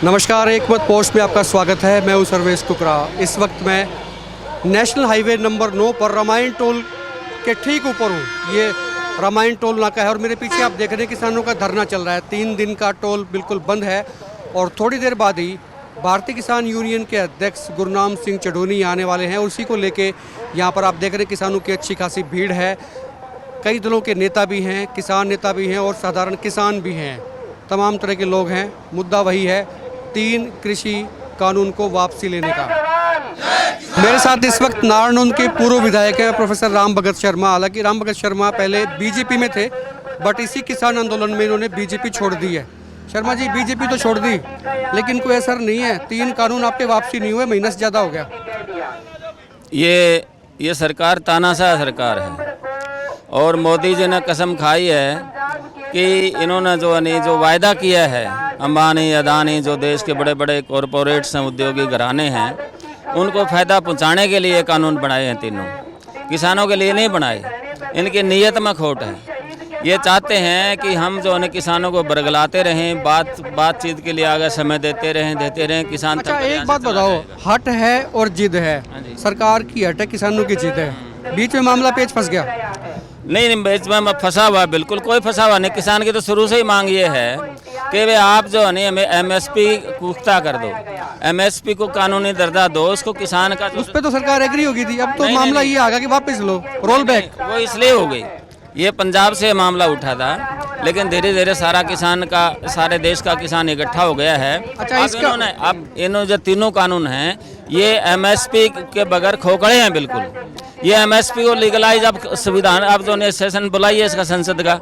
नमस्कार, एक मत पोस्ट में आपका स्वागत है। मैं हूं सर्वेश कुकरा। इस वक्त मैं नेशनल हाईवे नंबर 9 पर रामायण टोल के ठीक ऊपर हूं। ये रामायण टोल नाका है और मेरे पीछे आप देख रहे हैं किसानों का धरना चल रहा है। 3 दिन का टोल बिल्कुल बंद है और थोड़ी देर बाद ही भारतीय किसान यूनियन के अध्यक्ष गुरनाम सिंह चढ़ोनी आने वाले हैं। उसी को लेके यहाँ पर आप देख रहे हैं किसानों की अच्छी खासी भीड़ है। कई दलों के नेता भी हैं, किसान नेता भी हैं और साधारण किसान भी हैं। तमाम तरह के लोग हैं। मुद्दा वही है 3 कृषि कानून को वापसी लेने का। मेरे साथ इस वक्त नारनौंद के पूर्व विधायक हैं प्रोफेसर राम भगत शर्मा। हालांकि राम भगत शर्मा पहले बीजेपी में थे, बट इसी किसान आंदोलन में इन्होंने बीजेपी छोड़ दी है। शर्मा जी, बीजेपी तो छोड़ दी लेकिन कोई असर नहीं है। 3 कानून आपके वापसी नहीं हुए, महीना से ज़्यादा हो गया। ये सरकार तानाशाह सरकार है और मोदी जी ने कसम खाई है कि इन्होंने जो वायदा किया है, अंबानी अदानी जो देश के बड़े बड़े कॉरपोरेट्स हैं, उद्योगी घराने हैं, उनको फ़ायदा पहुंचाने के लिए कानून बनाए हैं तीनों। किसानों के लिए नहीं बनाए। इनकी नीयत में खोट है। ये चाहते हैं कि हम जो है किसानों को बरगलाते रहें, बातचीत के लिए आगे समय देते रहें किसान। अच्छा, एक बात बताओ, हट है और जिद है। सरकार की हट है, किसानों की जिद है। बीच में मामला पेच फंस गया। नहीं, बीच में फंसा हुआ बिल्कुल कोई फंसा हुआ नहीं। किसान की तो शुरू से ही मांग ये है कि वे आप जो है हमें एमएसपी पुख्ता कर दो, एमएसपी को कानूनी दर्जा दो। उसको किसान का उस पर तो सरकार एग्री होगी थी। अब तो मामला ये आ गया कि वापस लो, रोल बैक। वो इसलिए हो गई। ये पंजाब से मामला उठा था, लेकिन धीरे धीरे सारे देश का किसान इकट्ठा हो गया है। अच्छा, इन्होंने जो तीनों कानून हैं ये एमएसपी के बगैर खोखड़े हैं बिल्कुल। ये एमएसपी को लीगलाइज अब संविधान अब जो ने सेशन बुलाइए इसका संसद का,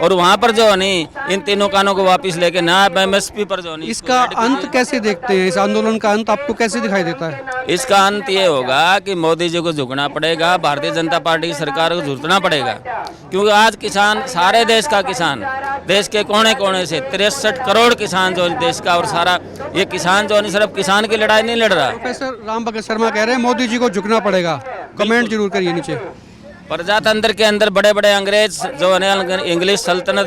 और वहाँ पर जो नहीं इन तीनों कानूनों को वापस लेके ना एमएसपी पर जो नहीं। इसका अंत कैसे देखते हैं? इस आंदोलन का अंत आपको कैसे दिखाई देता है? इसका अंत ये होगा कि मोदी जी को झुकना पड़ेगा, भारतीय जनता पार्टी की सरकार को झुकना पड़ेगा। क्योंकि आज किसान, सारे देश का किसान, देश के कोने कोने से 63 करोड़ किसान जो देश का, और सारा ये किसान जो नहीं सिर्फ किसान की लड़ाई नहीं लड़ रहा। प्रोफेसर राम भगत शर्मा कह रहे हैं मोदी जी को झुकना पड़ेगा। कमेंट जरूर करिए नीचे। प्रजातंत्र के अंदर बड़े बड़े अंग्रेज जो है इंग्लिश सल्तनत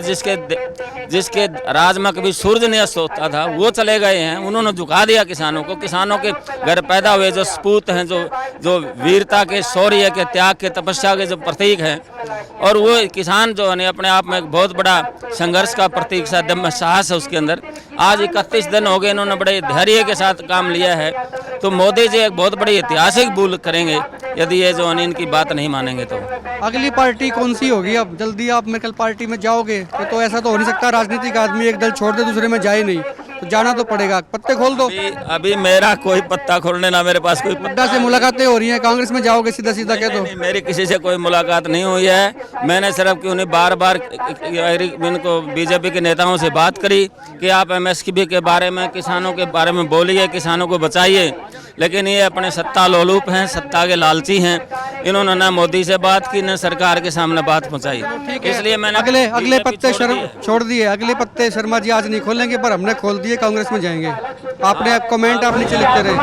जिसके राज में कभी सूर्य नहीं अस्त होता था, वो चले गए हैं। उन्होंने झुका दिया किसानों को। किसानों के घर पैदा हुए जो सपूत हैं, जो वीरता के, शौर्य के, त्याग के, तपस्या के जो प्रतीक हैं, और वो किसान जो है अपने आप में एक बहुत बड़ा संघर्ष का प्रतीक सा दम साहस है उसके अंदर। आज 31 दिन हो गए, इन्होंने बड़े धैर्य के साथ काम लिया है। तो मोदी जी एक बहुत बड़ी ऐतिहासिक भूल करेंगे यदि ये जो है इनकी बात नहीं मानेंगे। तो अगली पार्टी कौन सी होगी? अब जल्दी आप मेरे ख्याल पार्टी में जाओगे तो ऐसा तो हो नहीं सकता राजनीतिक आदमी एक दल छोड़ दे दूसरे में जाए नहीं, तो जाना तो पड़ेगा। पत्ते खोल दो। अभी मेरा कोई पत्ता खोलने ना मेरे पास कोई नड्डा से मुलाकातें हो रही हैं, कांग्रेस में जाओगे सीधा सीधा कह दो। मेरी किसी से कोई मुलाकात नहीं हुई है। मैंने सिर्फ क्यों नहीं बार इनको बीजेपी के नेताओं से बात करी कि आप एमएसपी के बारे में, किसानों के बारे में बोलिए, किसानों को बचाइए। लेकिन ये अपने सत्ता लोलुप हैं, सत्ता के लालची हैं। इन्होंने ना मोदी से बात की, न सरकार के सामने बात पहुंचाई। इसलिए मैंने अगले पत्ते छोड़ दिए। अगले पत्ते शर्मा जी आज नहीं खोलेंगे, पर हमने खोल दिए, कांग्रेस में जाएंगे। आपने कमेंट आप नीचे लिखते रहे।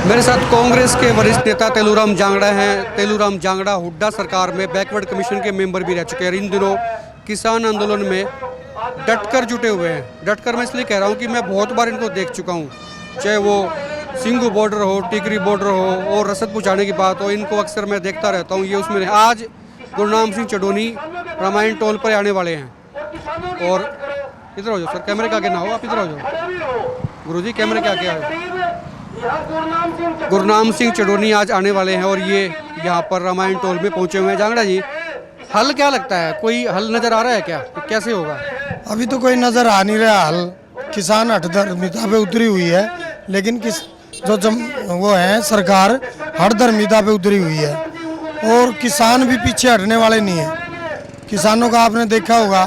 मेरे साथ कांग्रेस के वरिष्ठ नेता तेलूराम जांगड़ा हैं। तेलूराम जांगड़ा हुड्डा सरकार में बैकवर्ड कमीशन के मेंबर भी रह चुके हैं। इन दिनों किसान आंदोलन में डटकर जुटे हुए हैं। डटकर मैं इसलिए कह रहा हूँ कि मैं बहुत बार इनको देख चुका हूँ, चाहे वो सिंगू बॉर्डर हो, टिकरी बॉर्डर हो और रसद पहुँचाने की बात हो, इनको अक्सर मैं देखता रहता हूँ। ये उसमें आज गुरनाम सिंह चढ़ोनी रामायण टोल पर आने वाले हैं। और इधर हो जाओ सर, कैमरे के आगे ना हो, आप इधर हो जाओ। गुरुजी कैमरे के आगे आओ। गुरनाम सिंह चढ़ोनी आज आने वाले हैं और ये यहाँ पर रामायण टोल में पहुँचे हुए हैं। जांगड़ा जी, हल क्या लगता है? कोई हल नज़र आ रहा है क्या? तो कैसे होगा? अभी तो कोई नज़र आ नहीं रहा हल। किसान हठधर्मिता पे उतरी हुई है, लेकिन वो है सरकार हठधर्मिता पे उतरी हुई है और किसान भी पीछे हटने वाले नहीं है। किसानों का आपने देखा होगा,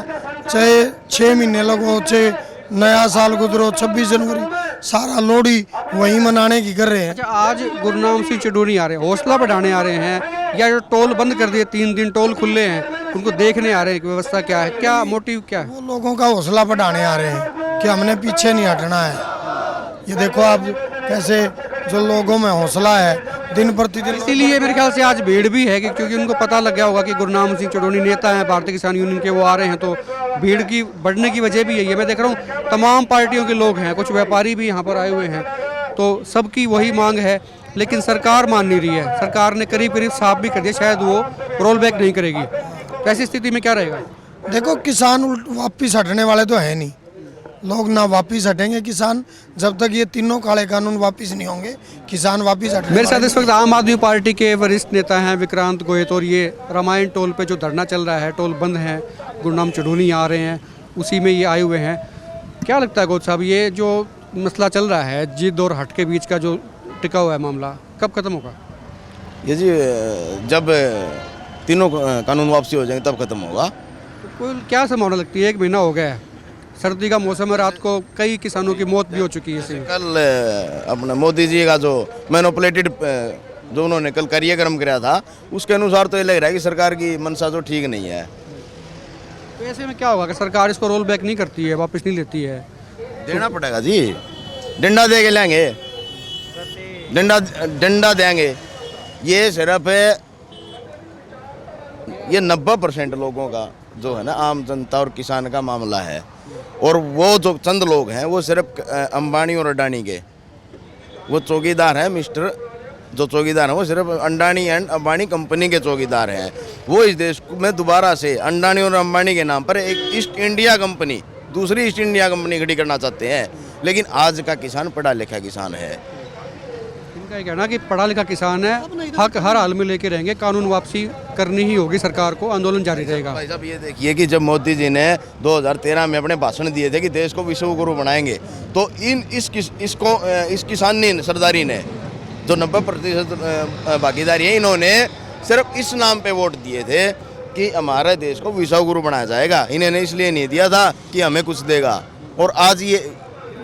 चाहे 6 महीने लगो, चाहे नया साल गुजरो, 26 जनवरी, सारा लोहड़ी वही मनाने की कर रहे हैं। अच्छा, आज गुरनाम सिंह चढ़ोनी आ रहे हैं, हौसला बढ़ाने आ रहे हैं, या जो टोल बंद कर दिए, 3 दिन टोल खुले हैं, उनको देखने आ रहे हैं कि व्यवस्था क्या है? क्या मोटिव क्या है? वो लोगों का हौसला बढ़ाने आ रहे हैं कि हमने पीछे नहीं हटना है। ये देखो आप कैसे जो लोगों में हौसला है दिन प्रतिदिन। इसीलिए मेरे ख्याल से आज भीड़ भी है कि क्योंकि उनको पता लग गया होगा कि गुरनाम सिंह चढ़ोनी नेता हैं भारतीय किसान यूनियन के, वो आ रहे हैं, तो भीड़ की बढ़ने की वजह भी यही है। मैं देख रहा हूँ तमाम पार्टियों के लोग हैं, कुछ व्यापारी भी यहाँ पर आए हुए हैं, तो सबकी वही मांग है, लेकिन सरकार मान नहीं रही है। सरकार ने करीब करीब साफ भी कर दिया शायद वो रोल बैक नहीं करेगी। तो ऐसी स्थिति में क्या रहेगा? देखो, किसान वापिस हटने वाले तो है नहीं, लोग ना वापिस हटेंगे किसान जब तक ये तीनों काले कानून वापिस नहीं होंगे, किसान वापिस हटने मेरे साथ वाले इस वक्त आम आदमी पार्टी के वरिष्ठ नेता हैं विक्रांत गोयत, और ये रामायण टोल पे जो धरना चल रहा है, टोल बंद है, गुरनाम चढ़ूनी आ रहे हैं, उसी में ये आए हुए हैं। क्या लगता है गोयत साहब, ये जो मसला चल रहा है जिद और हट के बीच का जो टिका हुआ है मामला, कब खत्म होगा? ये जी जब तीनों कानून वापसी हो जाएंगे तब खत्म होगा। कोई क्या संभावना लगती है? 1 महीना हो गया है, सर्दी का मौसम है, रात को कई किसानों की मौत भी हो चुकी है इसमें। कल अपना मोदी जी का जो मैनिपुलेटेड जो उन्होंने कल कार्यक्रम कराया था, उसके अनुसार तो ये लग रहा है कि सरकार की मंशा तो ठीक नहीं है। तो ऐसे में क्या होगा कि सरकार इसको रोल बैक नहीं करती है, वापस नहीं लेती है? देना पड़ेगा जी, डंडा दे के लेंगे, डंडा देंगे। ये सिर्फ ये 90% लोगों का जो है ना, आम जनता और किसान का मामला है, और वो जो चंद लोग हैं वो सिर्फ अंबानी और अडानी के वो चौकीदार हैं। मिस्टर जो चौकीदार हैं वो सिर्फ अंडानी एंड अंबानी कंपनी के चौकीदार हैं। वो इस देश में दोबारा से अंडानी और अंबानी के नाम पर एक ईस्ट इंडिया कंपनी, दूसरी ईस्ट इंडिया कंपनी खड़ी करना चाहते हैं। लेकिन आज का किसान पढ़ा लिखा किसान है। इनका ये कहना कि पढ़ा लिखा किसान है, हक हर हाल में लेके रहेंगे, कानून वापसी करनी ही होगी सरकार को, आंदोलन जारी रहेगा। भाई साहब ये देखिए कि जब मोदी जी ने 2013 में अपने भाषण दिए थे कि देश को विश्व गुरु बनाएंगे, तो इस किसान ने, सरदारी ने जो 90% भागीदारी है, इन्होंने सिर्फ इस नाम पे वोट दिए थे कि हमारे देश को विश्व गुरु बनाया जाएगा। इन्होंने इसलिए नहीं दिया था कि हमें कुछ देगा। और आज ये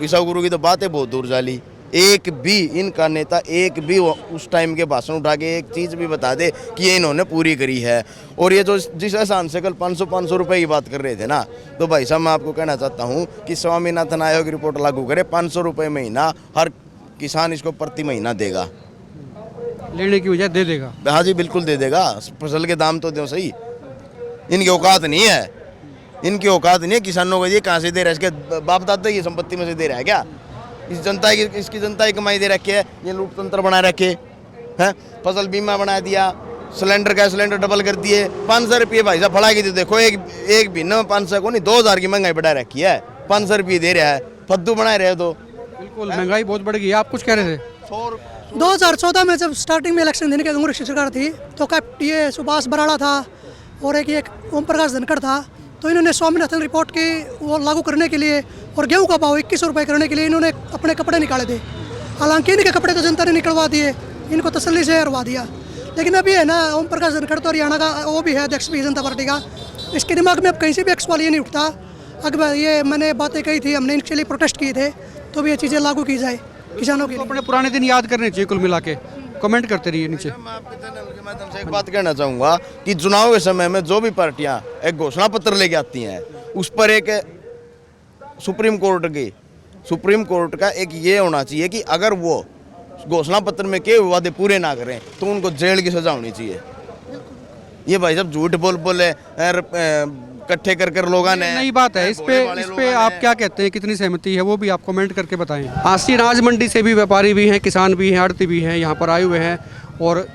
विश्व गुरु की तो बातें बहुत दूर जाली। एक भी इनका नेता एक भी उस टाइम के भाषण उठा के एक चीज़ भी बता दे कि ये इन्होंने पूरी करी है। और ये जो जिस एहसान से कल 500 रुपए की बात कर रहे थे ना, तो भाई साहब मैं आपको कहना चाहता हूँ कि स्वामीनाथन आयोग की रिपोर्ट लागू करे, 500 रुपये महीना हर किसान इसको प्रति महीना देगा, लेने की वजह दे देगा। हाँ जी बिल्कुल दे देगा। फसल के दाम तो दो सही, इनकी औकात नहीं है, इनकी औकात नहीं है। किसानों को ये कहाँ से दे रहा है? इसके बाप दादा की संपत्ति में से दे रहा है क्या? इसकी जनता की कमाई दे रखी है, ये लूट तंत्र बना रखे हैं। फसल बीमा बना दिया, सिलेंडर गैस सिलेंडर डबल कर दिए, 500 रुपये भाई साहब फड़ा की थी। देखो एक भी न 500 को नहीं 2000 की महंगाई बढ़ा रखी है, 500 रुपये दे रहा है, फद्दू बना रहे तो बिल्कुल महंगाई बहुत बढ़ गई है। आप कुछ कह रहे थे? 2014 में जब स्टार्टिंग में इलेक्शन देने की कांग्रेस की सरकार थी, तो ये सुभाष बराड़ा था और एक ओम प्रकाश धनखड़ था, तो इन्होंने स्वामीनाथन रिपोर्ट की वो लागू करने के लिए और गेहूं का भाव 2100 रुपये करने के लिए इन्होंने अपने कपड़े निकाले थे। हालांकि इनके कपड़े तो जनता ने निकलवा दिए, इनको तसल्ली से हरवा दिया। लेकिन अभी है ना, ओम प्रकाश धनखड़ तो हरियाणा का वो भी है अध्यक्ष भी जनता पार्टी का, इसके दिमाग में अब कहीं से भी सवाल ये नहीं उठता। अगर ये मैंने बातें कही थी, हमने इनके लिए प्रोटेस्ट किए थे, तो भी ये चीज़ें लागू की जाए किसानों के तो लिए। अपने पुराने दिन याद करने चाहिए। कुल मिला के कमेंट करते रहिए नीचे। मैं आपके चैनल के माध्यम से एक बात कहना चाहूँगा कि चुनाव के समय में जो भी पार्टियां एक घोषणा पत्र लेके आती हैं, उस पर एक सुप्रीम कोर्ट का एक ये होना चाहिए कि अगर वो घोषणा पत्र में के वादे पूरे ना करें तो उनको जेल की सजा होनी चाहिए। ये भाई साहब झूठ बोले इकट्ठे कर लोगों ने नई बात है। इस पे आप क्या कहते हैं, कितनी सहमति है वो भी आप कमेंट करके बताएं। आसी अनाज मंडी से भी व्यापारी भी हैं, किसान भी हैं, आड़ती भी हैं, यहाँ पर आए हुए हैं और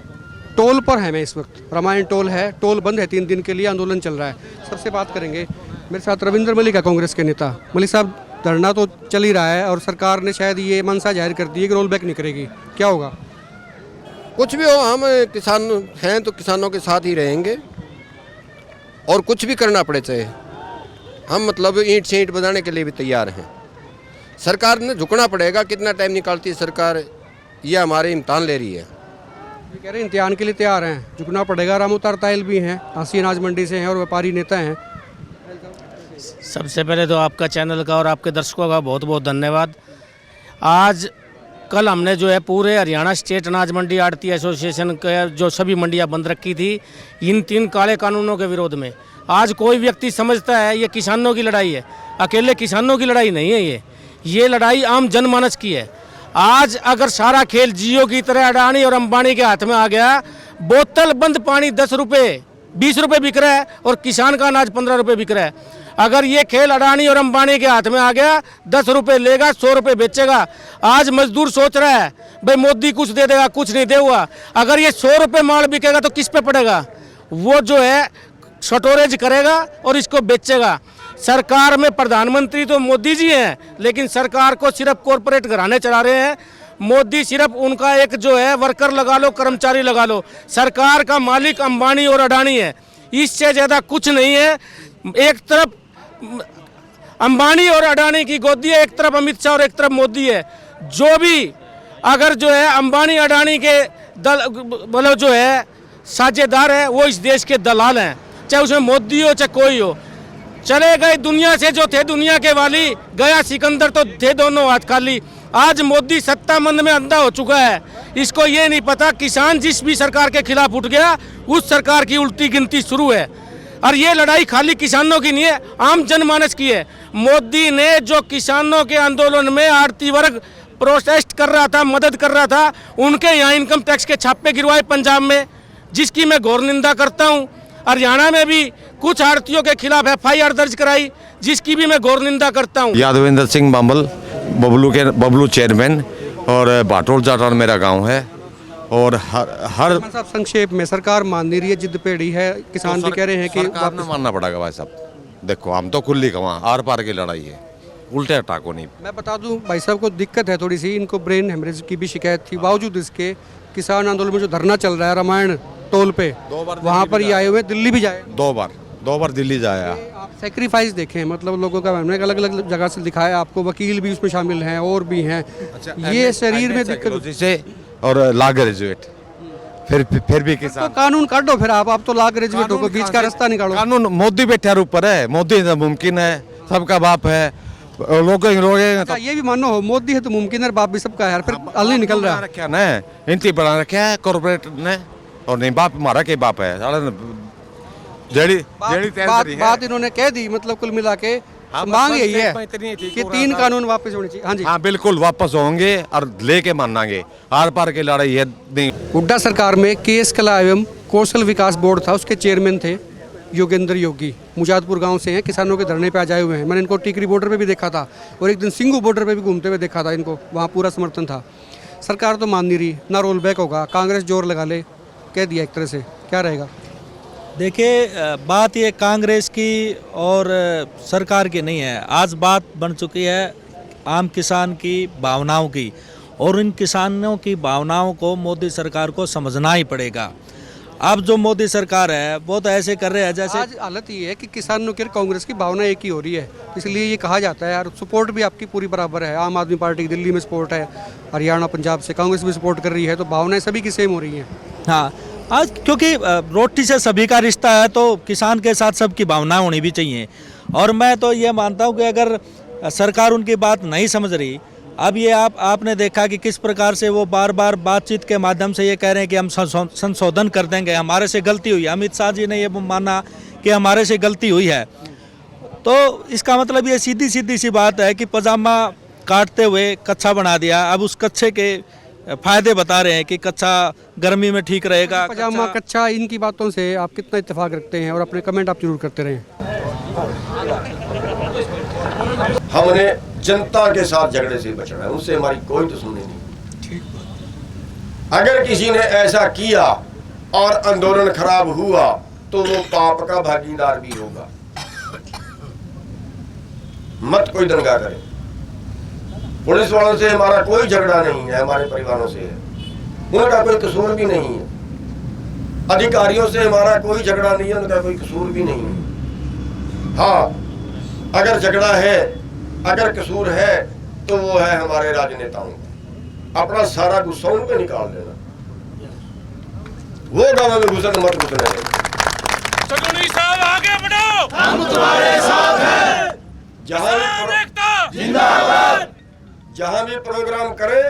टोल पर है। मैं इस वक्त रामायण टोल है, टोल बंद है, 3 दिन के लिए आंदोलन चल रहा है। सबसे बात करेंगे। मेरे साथ रविंद्र मलिक है, कांग्रेस के नेता। मलिक साहब, धरना तो चल ही रहा है और सरकार ने शायद ये मंशा जाहिर कर दी है कि रोल बैक नहीं करेगी, क्या होगा? कुछ भी हो, हम किसान हैं तो किसानों के साथ ही रहेंगे और कुछ भी करना पड़े चाहे, हम मतलब ईंट से ईंट बजाने के लिए भी तैयार हैं। सरकार ने झुकना पड़ेगा, कितना टाइम निकालती है सरकार, ये हमारे इम्तहान ले रही है। ये कह रहे हैं इम्तिहान के लिए तैयार हैं, झुकना पड़ेगा। रामू तारतायल भी हैं, आसी अनाज मंडी से हैं और व्यापारी नेता हैं। सबसे पहले तो आपका चैनल का और आपके दर्शकों का बहुत बहुत धन्यवाद। आज कल हमने जो है पूरे हरियाणा स्टेट अनाज मंडी आड़ती एसोसिएशन के जो सभी मंडियां बंद रखी थी इन 3 काले कानूनों के विरोध में। आज कोई व्यक्ति समझता है ये किसानों की लड़ाई है, अकेले किसानों की लड़ाई नहीं है, ये लड़ाई आम जनमानस की है। आज अगर सारा खेल जियो की तरह अडानी और अंबानी के हाथ में आ गया, बोतल बंद पानी 10 रुपये 20 रुपए बिक रहा है और किसान का अनाज 15 रुपए बिक रहा है। अगर ये खेल अडानी और अंबानी के हाथ में आ गया, 10 रुपए लेगा, 100 रुपए बेचेगा। आज मजदूर सोच रहा है भाई मोदी कुछ दे देगा, कुछ नहीं देगा। अगर ये 100 रुपए माल बिकेगा तो किस पे पड़ेगा? वो जो है स्टोरेज करेगा और इसको बेचेगा। सरकार में प्रधानमंत्री तो मोदी जी हैं, लेकिन सरकार को सिर्फ कॉरपोरेट घराने चला रहे हैं। मोदी सिर्फ उनका एक जो है वर्कर लगा लो, कर्मचारी लगा लो। सरकार का मालिक अंबानी और अडानी है, इससे ज़्यादा कुछ नहीं है। एक तरफ अंबानी और अडानी की गोदी है, एक तरफ अमित शाह और एक तरफ मोदी है। जो भी अगर जो है अंबानी अडानी के दल मतलब जो है साझेदार है, वो इस देश के दलाल हैं, चाहे उसमें मोदी हो चाहे कोई हो। चले गए दुनिया से जो थे दुनिया के वाली, गया सिकंदर तो थे दोनों हाथ खाली। आज मोदी सत्ता मंद में अंधा हो चुका है। इसको ये नहीं पता किसान जिस भी सरकार के खिलाफ उठ गया, उस सरकार की उल्टी गिनती शुरू है। और ये लड़ाई खाली किसानों की नहीं है, आम जनमानस की है। मोदी ने जो किसानों के आंदोलन में आड़ती वर्ग प्रोटेस्ट कर रहा था, मदद कर रहा था, उनके यहाँ इनकम टैक्स के छापे गिरवाए पंजाब में, जिसकी मैं घोर निंदा करता हूँ। हरियाणा में भी कुछ आड़तियों के खिलाफ FIR दर्ज कराई, जिसकी भी मैं घोर निंदा करता हूँ। यादवेंद्र सिंह बांबल, बबलू चेयरमैन, और भाटोल जाटान मेरा गांव है। और हर साहब संक्षेप में, सरकार मान नहीं रही है, जिद पेड़ी है, किसान भी कह रहे हैं कि सरकार ने मानना पड़ेगा भाई साहब। देखो हम तो खुली कमा, आर पार की लड़ाई है, उल्टे टाको नहीं। मैं बता दूं भाई साहब को दिक्कत है थोड़ी सी, इनको ब्रेन हेमरेज की भी शिकायत थी। बावजूद इसके किसान आंदोलन में जो धरना चल रहा है रामायण टोल पे, वहाँ पर ये आए हुए, दिल्ली भी जाए, 2 बार दिल्ली जाया। आप सेक्रीफाइस देखें, मतलब लोगों का अलग अलग जगह से दिखाया आपको, वकील भी उसमें शामिल हैं और भी हैं। ये शरीर में दिक्कत से और लॉ ग्रेजुएट, फिर भी किसान तो कानून काटो फिर आप तो लॉ ग्रेजुएट हो, बीच का रास्ता निकालो। कानून मोदी बैठे ऊपर है, मोदी मुमकिन है, सबका बाप है। लोग अच्छा, ये भी मानो हो मोदी है तो मुमकिन है, बाप भी सबका है, फिर हल नहीं निकल रहा। रखा ना इनती बना रखा है कॉर्पोरेट ने, और नहीं बाप हमारा के बाप है। बात इन्होंने कह दी, मतलब कुल मिला के मांग यही है कि 3 कानून वापस होने चाहिए। हाँ जी, हाँ बिल्कुल वापस होंगे और लेके मानेंगे। आर पार की लड़ाई है नहीं। हुड्डा सरकार में केस कला एवं कौशल विकास बोर्ड था, उसके चेयरमैन थे योगेंद्र योगी, मुजादपुर गांव से हैं, किसानों के धरने पे आज आए हुए हैं। मैंने इनको टिकरी बॉर्डर पे भी देखा था और एक दिन सिंगू बॉर्डर पे भी घूमते हुए देखा था इनको, वहाँ पूरा समर्थन था। सरकार तो मान नहीं रही, ना रोल बैक होगा, कांग्रेस जोर लगा ले, कह दिया एक तरह से। क्या रहेगा? देखिए, बात ये कांग्रेस की और सरकार की नहीं है, आज बात बन चुकी है आम किसान की भावनाओं की, और इन किसानों की भावनाओं को मोदी सरकार को समझना ही पड़ेगा। अब जो मोदी सरकार है वो तो ऐसे कर रहे हैं जैसे, आज हालत ये है कि किसानों की कांग्रेस की भावना एक ही हो रही है, इसलिए ये कहा जाता है यार सपोर्ट भी आपकी पूरी बराबर है। आम आदमी पार्टी दिल्ली में सपोर्ट है, हरियाणा पंजाब से कांग्रेस भी सपोर्ट कर रही है, तो भावनाएं सभी की सेम हो रही हैं। हाँ, आज क्योंकि रोटी से सभी का रिश्ता है, तो किसान के साथ सबकी भावनाएं होनी भी चाहिए। और मैं तो ये मानता हूँ कि अगर सरकार उनकी बात नहीं समझ रही, अब ये आपने देखा कि किस प्रकार से वो बार बार बातचीत के माध्यम से ये कह रहे हैं कि हम संशोधन कर देंगे, हमारे से गलती हुई है। अमित शाह जी ने ये माना कि हमारे से गलती हुई है, तो इसका मतलब ये सीधी सी बात है कि पजामा काटते हुए कच्छा बना दिया। अब उस कच्छे के फायदे बता रहे हैं कि कच्छा गर्मी में ठीक रहेगा। पजामा कच्छा, इनकी बातों से आप कितना इत्तेफाक रखते हैं? और अपने कमेंट आप जरूर करते रहें। हमने जनता के साथ झगड़े से बचना है, उनसे हमारी कोई दुश्मनी नहीं। अगर किसी ने ऐसा किया और आंदोलन खराब हुआ तो वो पाप का भागीदार भी होगा। मत कोई दंगा करे। पुलिस वालों से हमारा कोई झगड़ा नहीं है, हमारे परिवारों से है, उनका कोई कसूर भी नहीं है। अधिकारियों से हमारा कोई झगड़ा नहीं है, उनका कोई कसूर भी नहीं है। हाँ, अगर झगड़ा है, अगर कसूर है, तो वो है हमारे राजनेताओं का। अपना सारा गुस्सा उन पे निकाल देना। वो गाँव में घुसन मत घुसने देना। सगुनी साहब आगे बढ़ो, हम तुम्हारे साथ हैं। जहां भी प्रोग्राम करे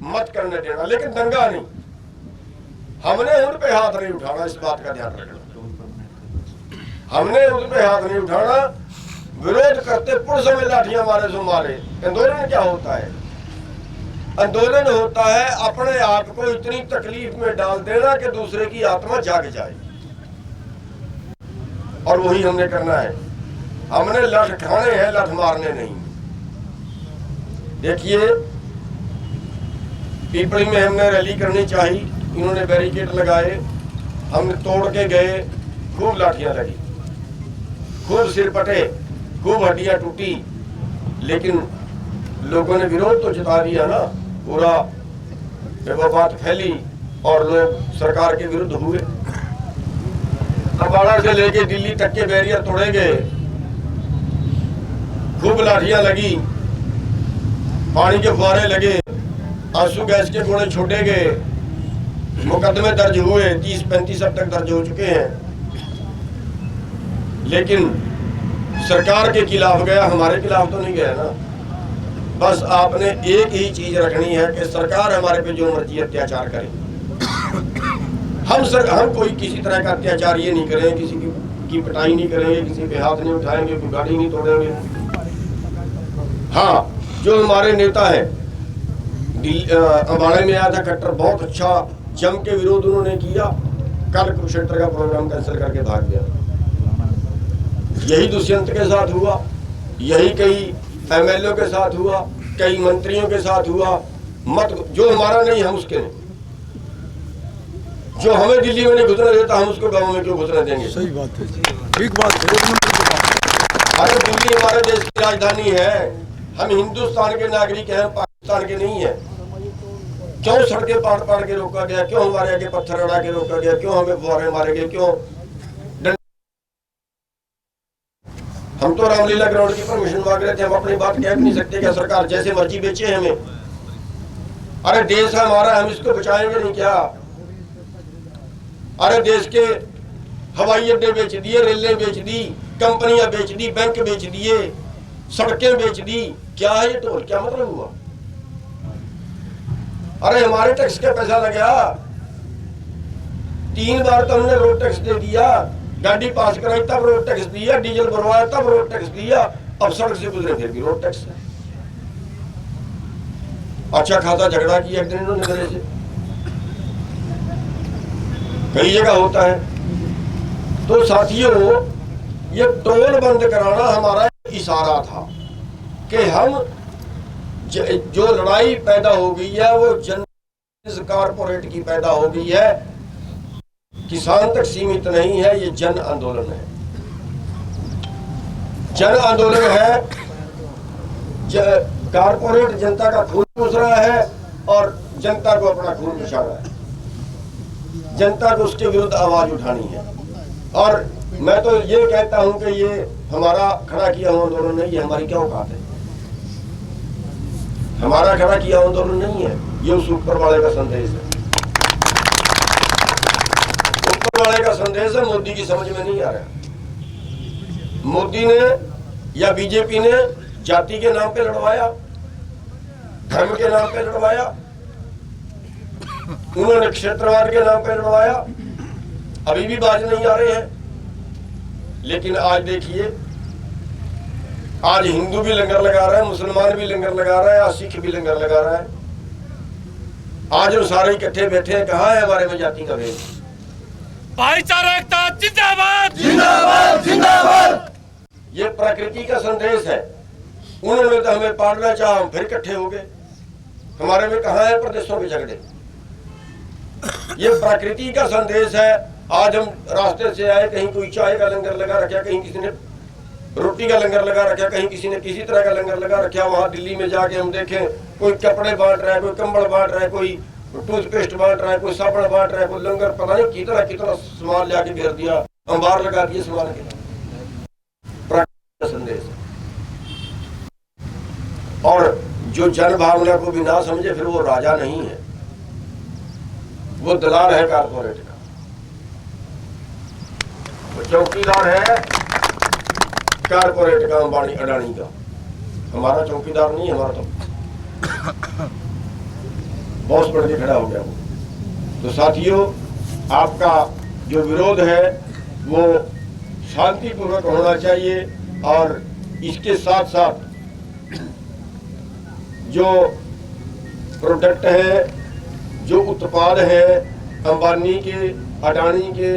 मत करने देना, लेकिन दंगा नहीं। हमने उन पे हाथ नहीं उठाना, इस बात का ध्यान रखना। हमने उन पे हाथ नहीं उठाना। विरोध करते पुलिस में लाठियां मारे सो मारे। आंदोलन क्या होता है? आंदोलन होता है अपने आप को इतनी तकलीफ में डाल देना कि दूसरे की आत्मा जाग जाए। और वही हमने करना है। हमने लठ खाने हैं, लठ मारने नहीं। देखिए पीपली में हमने रैली करनी चाहिए, इन्होंने बैरिकेड लगाए, हमने तोड़ के गए, खूब लाठियां लगी, खूब सिर पटे, खूब हड्डियां टूटी, लेकिन लोगों ने विरोध तो जता दिया ना, पूरा बात फैली और लोग सरकार के विरुद्ध हुए। अम्बाड़ा से लेके दिल्ली तक के बैरियर तोड़े गए, खूब लाठियां लगी, पानी के फुहारे लगे, आंसू गैस के गोले छोड़े गए, मुकदमे दर्ज हुए, 30-35 अब तक दर्ज हो चुके हैं। लेकिन सरकार के खिलाफ गया, हमारे खिलाफ तो नहीं गया ना। बस आपने एक ही चीज रखनी है कि सरकार हमारे पे जो मर्जी अत्याचार करे, हम कोई किसी तरह का अत्याचार ये नहीं करेंगे, किसी की पिटाई नहीं करेंगे, किसी पे हाथ नहीं उठाएंगे, कोई गाड़ी नहीं तोड़ेंगे। हाँ, जो हमारे नेता हैं, अम्बाड़े में आया था कट्टर, बहुत अच्छा जम के विरोध उन्होंने किया, कल कुरुक्षेत्र का प्रोग्राम कैंसिल करके भाग गया। यही दुष्यंत के साथ हुआ, यही कई एमएलए के साथ हुआ, कई मंत्रियों के साथ हुआ। मत जो हमारा नहीं हम उसके नहीं, जो हमें दिल्ली में नहीं घुसने देता हम उसको गाँव में क्यों घुसने देंगे? सही बात है, ठीक बात है। अरे दिल्ली हमारे देश की राजधानी है, हम हिंदुस्तान के नागरिक हैं, पाकिस्तान के नहीं है। क्यों सड़कें पाड़ के रोका गया, क्यों हमारे आगे पत्थर अड़ा के रोका गया, क्यों हमें फुहारे मारे गए, क्यों? हम तो रामलीला ग्राउंड की परमिशन मांग रहे थे, हम अपनी बात कह नहीं सकते क्या? सरकार जैसे मर्जी बेचे हमें। अरे देश है हमारा, हम इसको बचाएंगे नहीं क्या? अरे देश के हवाई अड्डे बेच दिए, रेलें बेच दी, कंपनियां बेच दी, बैंक बेच दिए, सड़कें बेच दी, क्या है ये? तो क्या मतलब हुआ? अरे हमारे टैक्स का पैसा लगा, 3 बार तो हमने रोड टैक्स दे दिया, गाड़ी पास कराई तब रोड टैक्स दिया, डीजल भरवाया तब रोड टैक्स दिया, अब सड़क से गुजरे फिर भी रोड टैक्स। अच्छा खासा झगड़ा किया एक दिन इन्होंने मेरे से, कई जगह होता है। तो साथियों, ये टोल बंद कराना हमारा इशारा था कि हम जो लड़ाई पैदा हो गई है वो जन कारपोरेट की पैदा हो गई है, किसान तक सीमित नहीं है, ये जन आंदोलन है। जन आंदोलन है, कारपोरेट जनता का खून चूस रहा है और जनता को अपना खून पिछा रहा है, जनता को उसके विरुद्ध आवाज उठानी है। और मैं तो ये कहता हूं कि ये हमारा खड़ा किया हुआ आंदोलन नहीं है, हमारी क्या औकात है? हमारा खड़ा किया आंदोलन नहीं है, ये उस ऊपर वाले का संदेश है, ऊपर वाले का संदेश है, मोदी की समझ में नहीं आ रहा। मोदी ने या बीजेपी ने जाति के नाम पे लड़वाया, धर्म के नाम पे लड़वाया, उन्होंने क्षेत्रवाद के नाम पे लड़वाया, अभी भी बाज नहीं आ रहे हैं। लेकिन आज देखिए, आज हिंदू भी लंगर लगा रहा है, मुसलमान भी लंगर लगा रहा है, आज सिख भी लंगर लगा रहा है। आज वो सारे इकट्ठे बैठे हैं, कहाँ है हमारे में जाति का भेद? भाईचारा एकता जिंदाबाद, जिंदाबाद, जिंदाबाद। ये प्रकृति का संदेश है। उन्होंने तो हमें पाड़ना चाहा, हम फिर इकट्ठे हो गए। हमारे में कहाँ है प्रदेशों के झगड़े? ये प्रकृति का संदेश है। आज हम रास्ते से आए, कहीं कोई चाय का लंगर लगा रखा, कहीं किसी ने रोटी का लंगर लगा रखा, कहीं किसी ने किसी तरह का लंगर लगा रखा। वहां दिल्ली में जाके हम देखें, कोई कपड़े बांट रहा है, कोई कंबल बांट रहा है, कोई टूथपेस्ट बांट रहा है, कोई साबुन बांट रहा है, कोई लंगर पता नहीं कितना सामान लाके घेर दिया, अंबार लगा दिए सामान के। संदेश। और जो जन भावना को भी ना समझे, फिर वो राजा नहीं है, वो दलाल है कारपोरेट का, वो चौकीदार है कारपोरेट का, अंबानी अडानी का। हमारा चौकीदार नहीं, हमारा तो बॉस बन के खड़ा हो गया वो। तो साथियों, आपका जो विरोध है वो शांतिपूर्वक होना चाहिए, और इसके साथ साथ जो प्रोडक्ट है, जो उत्पाद है अंबानी के, अडानी के,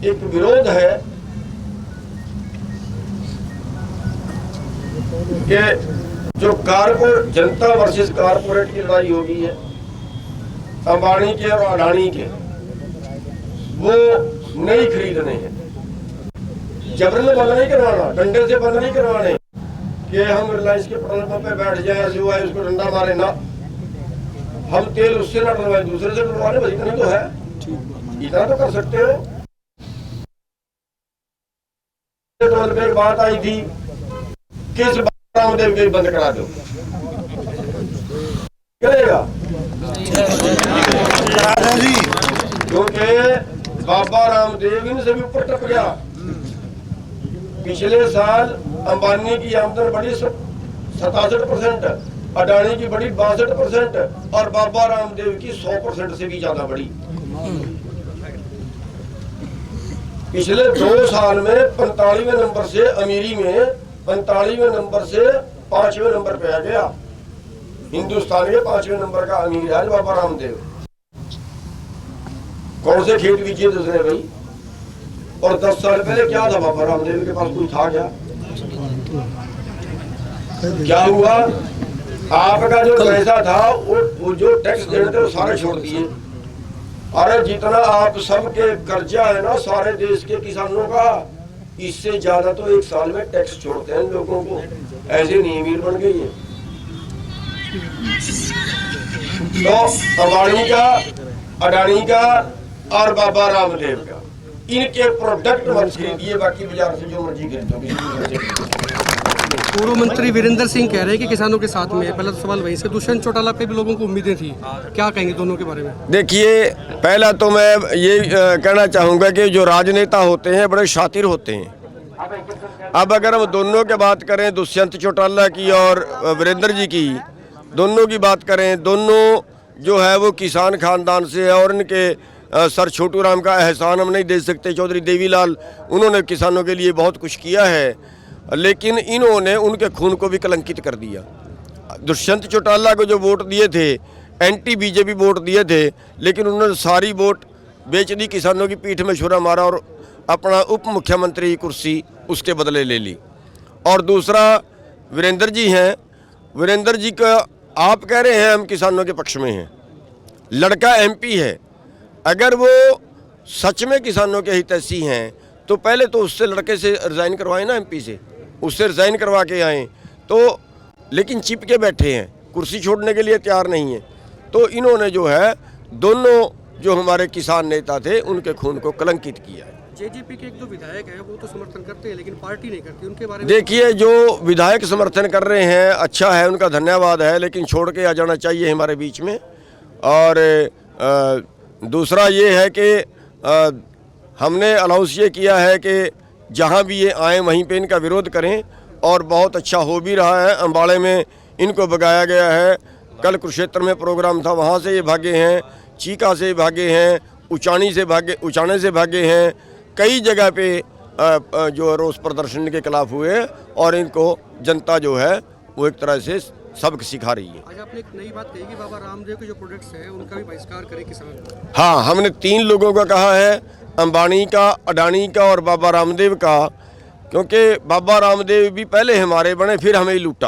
एक विरोध है कि जो कारपोरेट जनता वर्सेस कारपोरेट की लड़ाई होगी है अंबानी के और अडानी के, वो नहीं खरीदने हैं। जबरन बंद नहीं करवाना, डंडे से बंद नहीं करवाने कि हम रिलायंस के पेट्रोल पंप पे बैठ जाए, जो है उसको डंडा मारे ना, हम तेल उससे ना डलवाए, दूसरे से डलवाने, बस इतना तो है, इतना तो कर सकते हो। पेट्रोल पे एक बात आई थी, किस रामदेव के बंद करा दो, करेगा? क्योंकि बाबा रामदेव इनसे भी ऊपर टप गया। पिछले साल अंबानी की आमदन बढ़ी 67%, अडानी की बढ़ी 62% और बाबा रामदेव की 100% से भी ज्यादा बढ़ी। पिछले 2 साल में 45वें नंबर से अमीरी में 45वें नंबर से 5वें नंबर पे आ गया। हिंदुस्तान के 5वें नंबर का अमीर है बाबा रामदेव। कौन से खेत बीजे दूसरे भाई? और 10 साल पहले क्या था बाबा रामदेव के पास? कोई था क्या हुआ? आपका जो पैसा था वो जो टैक्स देने थे वो सारे छोड़ दिए। अरे जितना आप सबके कर्जा है ना सारे देश के किसानों का, इससे ज्यादा तो एक साल में टैक्स छोड़ते हैं लोगों को। ऐसे नहीं अमीर बन गई है। तो अंबानी का, अडानी का और बाबा रामदेव का, इनके प्रोडक्ट मत खरीदिए, बाकी बाजार से जो मर्जी खरीदो। पूर्व मंत्री वीरेंद्र सिंह कह रहे हैं कि किसानों के साथ में, पहला सवाल वहीं से। दुष्यंत चौटाला पे भी लोगों को उम्मीदें थी, क्या कहेंगे दोनों के बारे में? देखिए, पहला तो मैं ये कहना चाहूँगा कि जो राजनेता होते हैं बड़े शातिर होते हैं। अब अगर हम दोनों की बात करें, दुष्यंत चौटाला की और वीरेंद्र जी की, दोनों की बात करें, दोनों जो है वो किसान खानदान से है और इनके सर छोटू राम का एहसान हम नहीं दे सकते। चौधरी देवीलाल, उन्होंने किसानों के लिए बहुत कुछ किया है, लेकिन इन्होंने उनके खून को भी कलंकित कर दिया। दुष्यंत चौटाला को जो वोट दिए थे, एंटी बीजेपी वोट दिए थे, लेकिन उन्होंने सारी वोट बेच दी, किसानों की पीठ में छुरा मारा और अपना उप मुख्यमंत्री की कुर्सी उसके बदले ले ली। और दूसरा वीरेंद्र जी हैं, वीरेंद्र जी का आप कह रहे हैं हम किसानों के पक्ष में हैं, लड़का एमपी है। अगर वो सच में किसानों के हितैषी हैं तो पहले तो उससे लड़के से रिज़ाइन करवाएं ना, एमपी से उससे रिज़ाइन करवा के आएँ। तो लेकिन चिप के बैठे हैं, कुर्सी छोड़ने के लिए तैयार नहीं है। तो इन्होंने जो है दोनों जो हमारे किसान नेता थे उनके खून को कलंकित किया है। जेजेपी के 1-2 विधायक हैं, वो तो समर्थन करते हैं लेकिन पार्टी नहीं करती, उनके बारे में? देखिए, जो विधायक समर्थन कर रहे हैं अच्छा है, उनका धन्यवाद है, लेकिन छोड़ के आ जाना चाहिए हमारे बीच में। और दूसरा ये है कि हमने अनाउंस ये किया है कि जहाँ भी ये आए वहीं पे इनका विरोध करें, और बहुत अच्छा हो भी रहा है। अम्बाड़े में इनको भगाया गया है, कल कुरुक्षेत्र में प्रोग्राम था, वहाँ से ये भागे हैं, चीका से भागे हैं, उचाने से भागे हैं, कई जगह पे जो रोष प्रदर्शन के खिलाफ हुए, और इनको जनता जो है वो एक तरह से सबक सिखा रही है। आज आपने एक नई बात कही कि बाबा रामदेव के जो प्रोडक्ट्स हैं उनका भी बहिष्कार करें किसान। हाँ, हमने 3 लोगों का कहा है, अंबानी का, अडानी का और बाबा रामदेव का, क्योंकि बाबा रामदेव भी पहले हमारे बने फिर हमें लूटा,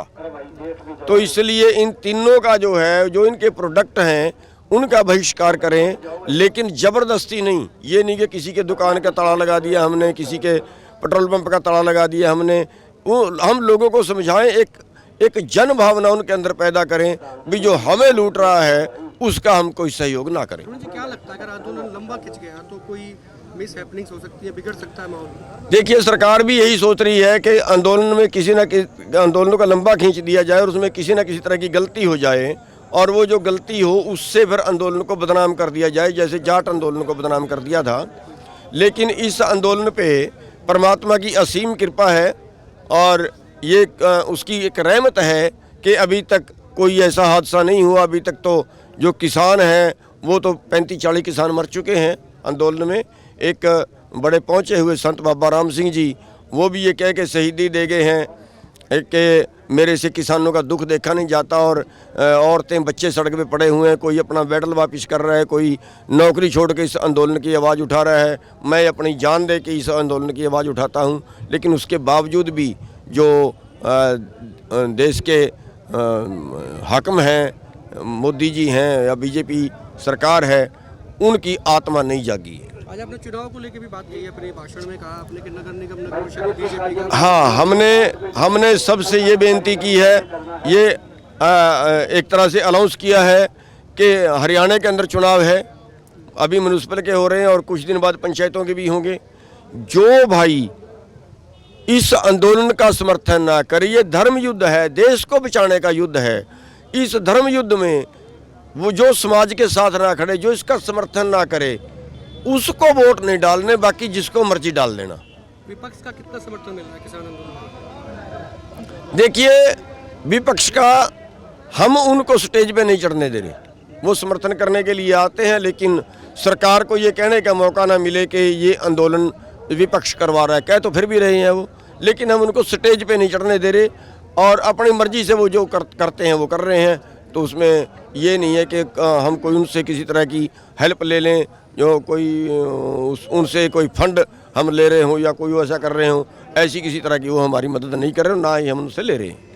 तो इसलिए इन तीनों का जो है, जो इनके प्रोडक्ट हैं उनका बहिष्कार करें, लेकिन ज़बरदस्ती नहीं। ये नहीं कि किसी के दुकान का ताला लगा दिया हमने, किसी के पेट्रोल पंप का ताला लगा दिया हमने। वो हम लोगों को समझाएं, एक जन भावना उनके अंदर पैदा करें भी जो हमें लूट रहा है उसका हम कोई सहयोग ना करें। जी, क्या लगता है अगर आंदोलन लंबा खिंच गया तो कोई मिस हैपनिंग्स हो सकती है, बिगड़ सकता है माहौल? देखिए, सरकार भी यही सोच रही है कि आंदोलन में किसी न किसी आंदोलन का लंबा खींच दिया जाए और उसमें किसी न किसी तरह की गलती हो जाए, और वो जो गलती हो उससे फिर आंदोलन को बदनाम कर दिया जाए, जैसे जाट आंदोलन को बदनाम कर दिया था। लेकिन इस आंदोलन पे परमात्मा की असीम कृपा है और ये उसकी एक रहमत है कि अभी तक कोई ऐसा हादसा नहीं हुआ। अभी तक तो जो किसान हैं वो तो 35-40 किसान मर चुके हैं आंदोलन में। एक बड़े पहुँचे हुए संत बाबा राम सिंह जी, वो भी ये कह के शहीदी दे गए हैं कि मेरे से किसानों का दुख देखा नहीं जाता, और औरतें बच्चे सड़क पे पड़े हुए हैं, कोई अपना मेडल वापस कर रहा है, कोई नौकरी छोड़ के इस आंदोलन की आवाज़ उठा रहा है। मैं अपनी जान दे के इस आंदोलन की आवाज़ उठाता हूँ, लेकिन उसके बावजूद भी जो देश के हाकिम हैं, मोदी जी हैं या बीजेपी सरकार है, उनकी आत्मा नहीं जागी है। आज आपने चुनाव को लेकर भी बात कही, अपने भाषण में कहा आपने कि नगर निगम नगर परिषद बीजेपी का। हाँ, हमने सबसे ये बेनती की है, ये एक तरह से अनाउंस किया है कि हरियाणा के अंदर चुनाव है, अभी म्यूनिसिपल के हो रहे हैं और कुछ दिन बाद पंचायतों के भी होंगे। जो भाई इस आंदोलन का समर्थन ना करे, ये धर्म युद्ध है, देश को बचाने का युद्ध है। इस धर्म युद्ध में वो जो समाज के साथ ना खड़े, जो इसका समर्थन ना करे, उसको वोट नहीं डालने, बाकी जिसको मर्जी डाल देना। विपक्ष का कितना समर्थन मिल रहा है किसान आंदोलन को? देखिए, विपक्ष का हम उनको स्टेज पे नहीं चढ़ने दे रहे, वो समर्थन करने के लिए आते हैं, लेकिन सरकार को ये कहने का मौका ना मिले कि ये आंदोलन विपक्ष करवा रहा है। कह तो फिर भी रहे हैं वो, लेकिन हम उनको स्टेज पे नहीं चढ़ने दे रहे और अपनी मर्जी से वो जो करते हैं वो कर रहे हैं। तो उसमें ये नहीं है कि हम कोई उनसे किसी तरह की हेल्प ले लें, जो कोई उनसे कोई फंड हम ले रहे हों या कोई ऐसा कर रहे हों, ऐसी किसी तरह की वो हमारी मदद नहीं कर रहे हो, ना ही हम उनसे ले रहे हैं।